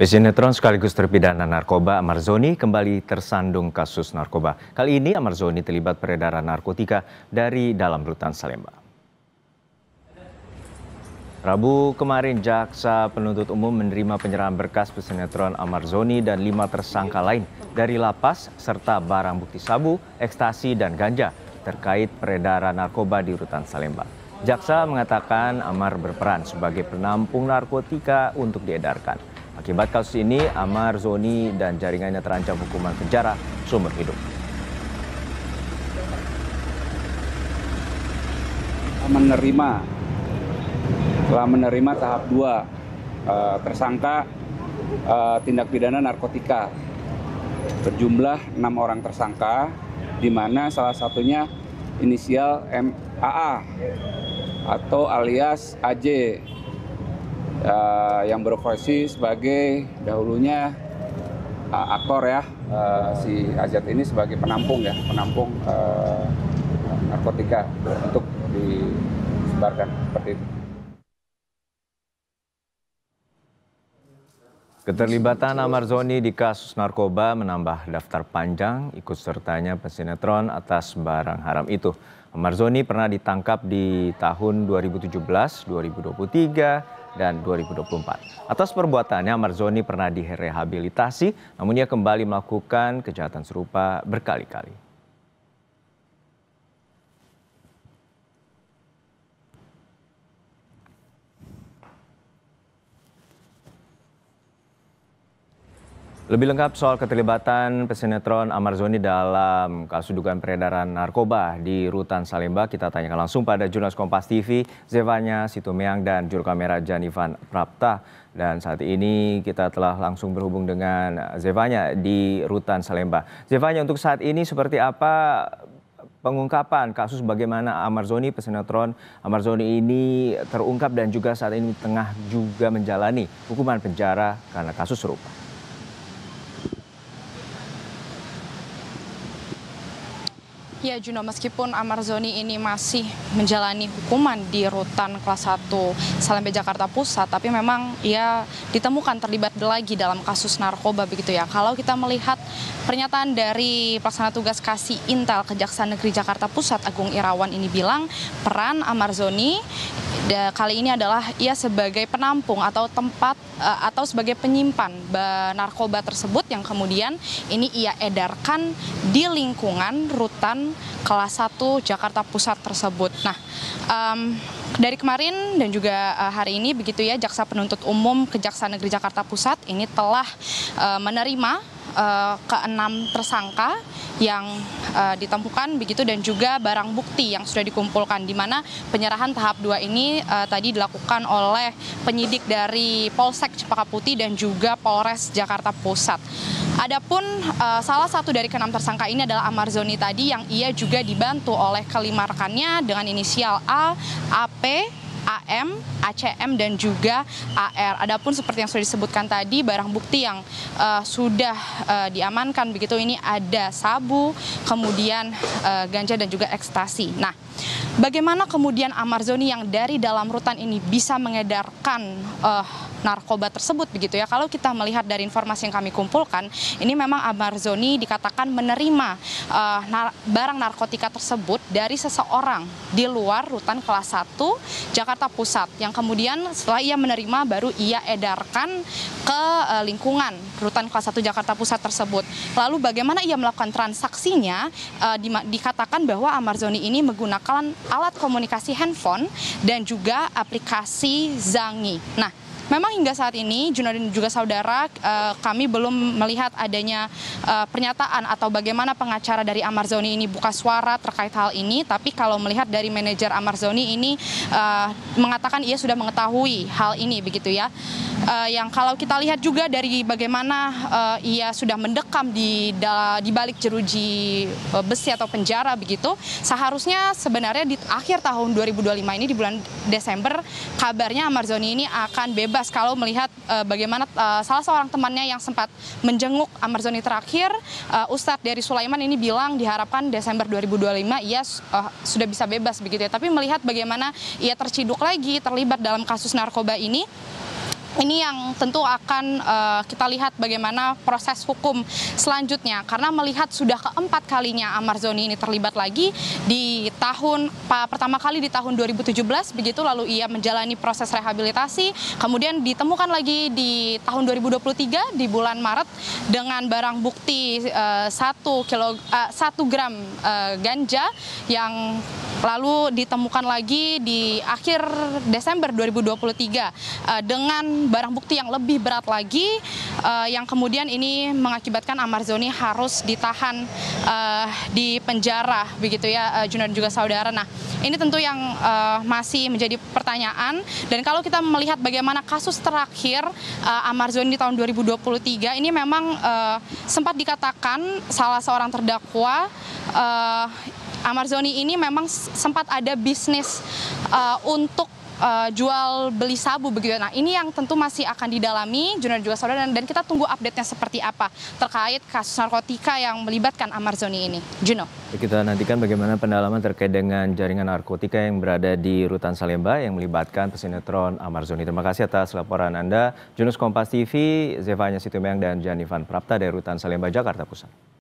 Pesinetron sekaligus terpidana narkoba Amar Zoni kembali tersandung kasus narkoba. Kali ini Amar Zoni terlibat peredaran narkotika dari dalam rutan Salemba. Rabu kemarin, Jaksa Penuntut Umum menerima penyerahan berkas pesinetron Amar Zoni dan 5 tersangka lain dari lapas serta barang bukti sabu, ekstasi, dan ganja terkait peredaran narkoba di rutan Salemba. Jaksa mengatakan Amar berperan sebagai penampung narkotika untuk diedarkan. Akibat kasus ini, Amar Zoni dan jaringannya terancam hukuman penjara seumur hidup. Telah menerima tahap 2 tersangka tindak pidana narkotika berjumlah 6 orang tersangka, di mana salah satunya inisial MAA atau alias AJ yang berprofesi sebagai dahulunya aktor ya, si Azat ini sebagai penampung narkotika untuk disebarkan seperti itu. Keterlibatan Amar Zoni di kasus narkoba menambah daftar panjang ikut sertanya pesinetron atas barang haram itu. Amar Zoni pernah ditangkap di tahun 2017, 2023, dan 2024. Atas perbuatannya, Amar Zoni pernah direhabilitasi, namun ia kembali melakukan kejahatan serupa berkali-kali. Lebih lengkap soal keterlibatan pesinetron Amar Zoni dalam kasus dugaan peredaran narkoba di rutan Salemba, kita tanyakan langsung pada jurnalis Kompas TV, Zevanya Situmeang, dan juru kamera Janivan Prapta. Dan saat ini kita telah langsung berhubung dengan Zevanya di rutan Salemba. Zevanya, untuk saat ini seperti apa pengungkapan kasus bagaimana Amar Zoni, pesinetron Amar Zoni ini terungkap dan juga saat ini tengah juga menjalani hukuman penjara karena kasus serupa? Ya Juno, meskipun Amar Zoni ini masih menjalani hukuman di rutan kelas 1 Salemba Jakarta Pusat, tapi memang ia ditemukan terlibat lagi dalam kasus narkoba begitu ya. Kalau kita melihat pernyataan dari pelaksana tugas Kasih Intel Kejaksaan Negeri Jakarta Pusat Agung Irawan ini bilang peran Amar Zoni kali ini adalah ia sebagai penampung atau tempat atau sebagai penyimpan narkoba tersebut yang kemudian ini ia edarkan di lingkungan rutan kelas 1 Jakarta Pusat tersebut. Nah, dari kemarin dan juga hari ini begitu ya, Jaksa Penuntut Umum Kejaksaan Negeri Jakarta Pusat ini telah menerima ke-6 tersangka yang ditemukan begitu dan juga barang bukti yang sudah dikumpulkan, di mana penyerahan tahap 2 ini tadi dilakukan oleh penyidik dari Polsek Cempaka Putih dan juga Polres Jakarta Pusat. Adapun salah satu dari ke-6 tersangka ini adalah Amar Zoni tadi, yang ia juga dibantu oleh kelima rekannya dengan inisial A, AP, AM, ACM, dan juga AR. Adapun seperti yang sudah disebutkan tadi, barang bukti yang sudah diamankan begitu ini ada sabu, kemudian ganja dan juga ekstasi. Nah, bagaimana kemudian Amar Zoni yang dari dalam rutan ini bisa mengedarkan narkoba tersebut begitu ya? Kalau kita melihat dari informasi yang kami kumpulkan, ini memang Amar Zoni dikatakan menerima barang narkotika tersebut dari seseorang di luar rutan kelas 1 Jakarta Pusat, yang kemudian setelah ia menerima baru ia edarkan ke lingkungan rutan kelas 1 Jakarta Pusat tersebut. Lalu bagaimana ia melakukan transaksinya? Dikatakan bahwa Amar Zoni ini menggunakan alat komunikasi handphone dan juga aplikasi Zangi. Nah, memang hingga saat ini, Juno dan juga saudara, kami belum melihat adanya pernyataan atau bagaimana pengacara dari Amar Zoni ini buka suara terkait hal ini. Tapi kalau melihat dari manajer Amar Zoni ini mengatakan ia sudah mengetahui hal ini begitu ya. Yang kalau kita lihat juga dari bagaimana ia sudah mendekam di balik jeruji besi atau penjara begitu, seharusnya sebenarnya di akhir tahun 2025 ini, di bulan Desember, kabarnya Amar Zoni ini akan bebas. Kalau melihat bagaimana salah seorang temannya yang sempat menjenguk Amar Zoni terakhir, Ustadz dari Sulaiman ini bilang diharapkan Desember 2025 ia sudah bisa bebas begitu ya. Tapi melihat bagaimana ia terciduk lagi terlibat dalam kasus narkoba ini, Ini yang tentu akan kita lihat bagaimana proses hukum selanjutnya. Karena melihat sudah keempat kalinya Ahmad Zoni ini terlibat lagi di pertama kali di tahun 2017, begitu lalu ia menjalani proses rehabilitasi, kemudian ditemukan lagi di tahun 2023 di bulan Maret dengan barang bukti 1 gram ganja yang lalu ditemukan lagi di akhir Desember 2023 dengan barang bukti yang lebih berat lagi, yang kemudian ini mengakibatkan Ahmad Zoni harus ditahan di penjara, begitu ya, Juna dan juga saudara. Nah, ini tentu yang masih menjadi pertanyaan. Dan kalau kita melihat bagaimana kasus terakhir Ahmad Zoni di tahun 2023, ini memang sempat dikatakan salah seorang terdakwa, Ahmad Zoni ini memang sempat ada bisnis untuk jual beli sabu, begitu. Nah, ini yang tentu masih akan didalami Juna dan juga saudara, dan kita tunggu update-nya seperti apa terkait kasus narkotika yang melibatkan Ahmad Zoni ini. Juno. Kita nantikan bagaimana pendalaman terkait dengan jaringan narkotika yang berada di Rutan Salemba yang melibatkan pesinetron Ahmad Zoni. Terima kasih atas laporan Anda, Jurnalis Kompas TV, Zevanya Situmorang dan Janifan Prapta dari Rutan Salemba, Jakarta Pusat.